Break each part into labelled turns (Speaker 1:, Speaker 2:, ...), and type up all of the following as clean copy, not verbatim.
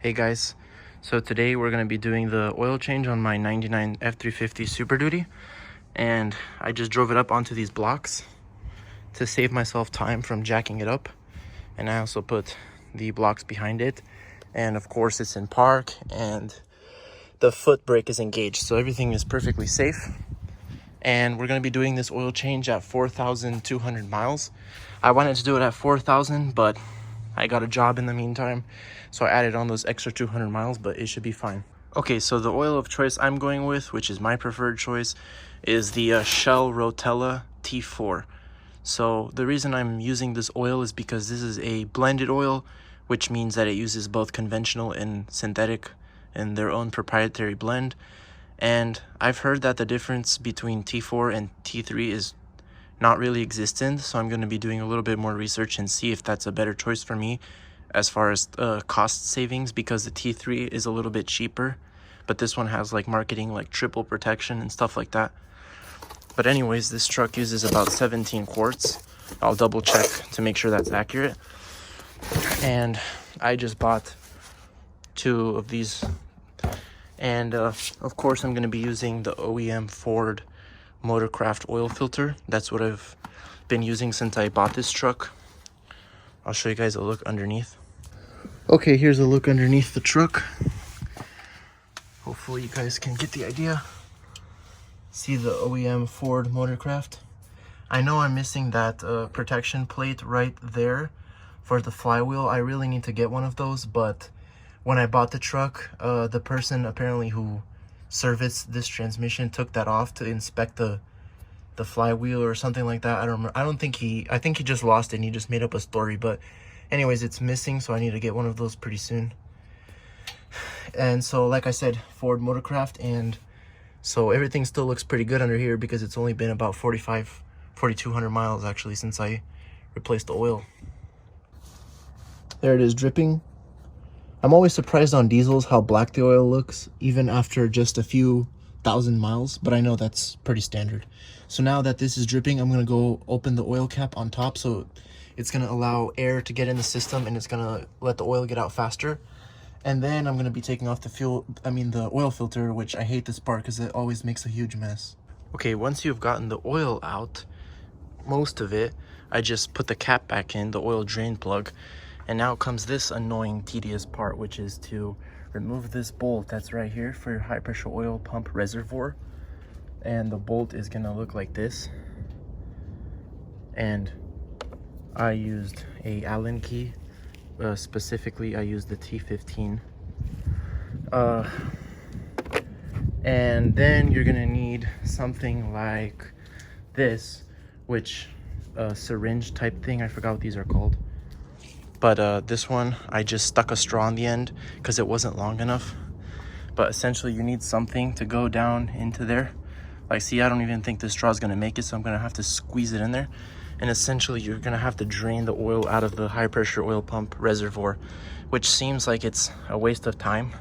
Speaker 1: Hey guys, so today we're going to be doing the oil change on my 99 F350 Super Duty, and I just drove it up onto these blocks to save myself time from jacking it up, and I also put the blocks behind it, and of course it's in park and the foot brake is engaged, so everything is perfectly safe. And we're going to be doing this oil change at 4,200 miles. I wanted to do it at 4,000, but I got a job in the meantime, so I added on those extra 200 miles, but it should be fine. Okay, so the oil of choice I'm going with, which is my preferred choice, is the Shell Rotella T4. So the reason I'm using this oil is because this is a blended oil, which means that it uses both conventional and synthetic in their own proprietary blend. And I've heard that the difference between T4 and T3 is not really existent, so I'm going to be doing a little bit more research and see if that's a better choice for me as far as cost savings, because the T3 is a little bit cheaper, but this one has like marketing like triple protection and stuff like that. But anyways, this truck uses about 17 quarts. I'll double check to make sure that's accurate. And I just bought 2 of these. And of course I'm going to be using the OEM Ford Motorcraft oil filter. That's what I've been using since I bought this truck. I'll show you guys a look underneath. Okay, here's a look underneath the truck. Hopefully you guys can get the idea. See the OEM Ford Motorcraft. I know I'm missing that protection plate right there for the flywheel. I really need to get one of those, but when I bought the truck, the person apparently who serviced this transmission took that off to inspect the flywheel or something like that. I don't remember. I think he just lost it and he just made up a story, but anyways, it's missing, so I need to get one of those pretty soon. And so like I said, Ford Motorcraft, and so everything still looks pretty good under here because it's only been about 4,200 miles actually since I replaced the oil. There it is dripping. I'm always surprised on diesels how black the oil looks, even after just a few thousand miles, but I know that's pretty standard. So now that this is dripping, I'm gonna go open the oil cap on top, so it's gonna allow air to get in the system and it's gonna let the oil get out faster. And then I'm gonna be taking off the oil filter, which I hate this part because it always makes a huge mess. Okay, once you've gotten the oil out, most of it, I just put the cap back in, the oil drain plug. And now comes this annoying, tedious part, which is to remove this bolt that's right here for your high pressure oil pump reservoir. And the bolt is gonna look like this. And I used a Allen key. Specifically, I used the T15. And then you're gonna need something like this, which syringe type thing. I forgot what these are called. But this one, I just stuck a straw on the end because it wasn't long enough. But essentially, you need something to go down into there. Like, see, I don't even think this straw is going to make it, so I'm going to have to squeeze it in there. And essentially, you're going to have to drain the oil out of the high-pressure oil pump reservoir, which seems like it's a waste of time.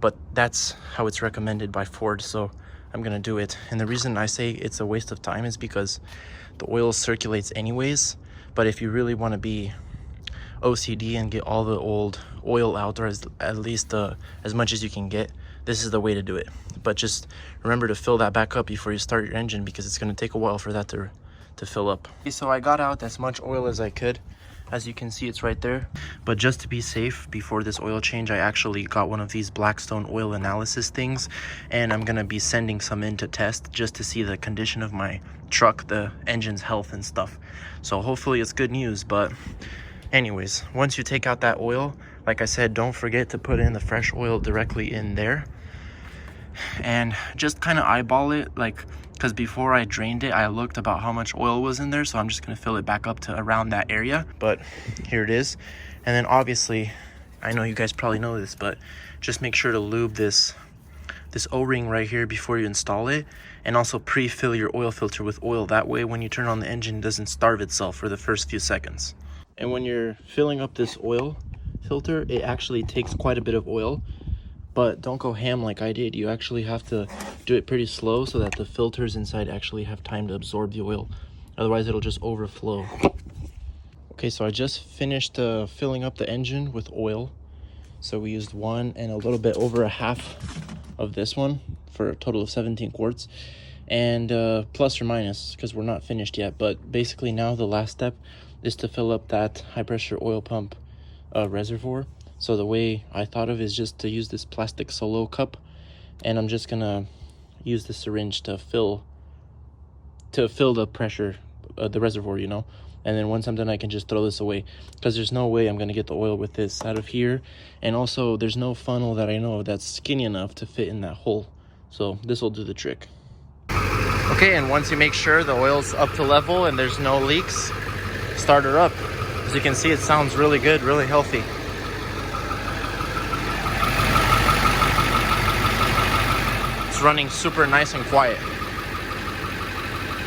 Speaker 1: But that's how it's recommended by Ford, so I'm going to do it. And the reason I say it's a waste of time is because the oil circulates anyways. But if you really want to be OCD and get all the old oil out, or at least as much as you can get, this is the way to do it. But just remember to fill that back up before you start your engine, because it's going to take a while for that to fill up. Okay, so I got out as much oil as I could. As you can see, it's right there. But just to be safe, before this oil change, I actually got one of these Blackstone oil analysis things, and I'm going to be sending some in to test just to see the condition of my truck, the engine's health and stuff. So hopefully it's good news. But anyways, once you take out that oil, like I said, don't forget to put in the fresh oil directly in there. And just kind of eyeball it, like, because before I drained it, I looked about how much oil was in there. So I'm just going to fill it back up to around that area. But here it is. And then obviously, I know you guys probably know this, but just make sure to lube this O-ring right here before you install it. And also pre-fill your oil filter with oil. That way, when you turn on the engine, it doesn't starve itself for the first few seconds. And when you're filling up this oil filter, it actually takes quite a bit of oil, but don't go ham like I did. You actually have to do it pretty slow so that the filters inside actually have time to absorb the oil. Otherwise, it'll just overflow. Okay, so I just finished filling up the engine with oil. So we used one and a little bit over a half of this one for a total of 17 quarts. And plus or minus, because we're not finished yet. But basically now the last step is to fill up that high pressure oil pump reservoir. So the way I thought of is just to use this plastic solo cup, and I'm just gonna use the syringe to fill the pressure, the reservoir, you know. And then once I'm done, I can just throw this away, because there's no way I'm gonna get the oil with this out of here. And also there's no funnel that I know of that's skinny enough to fit in that hole. So this will do the trick. Okay, and once you make sure the oil's up to level and there's no leaks, start her up. As you can see, it sounds really good, really healthy. It's running super nice and quiet.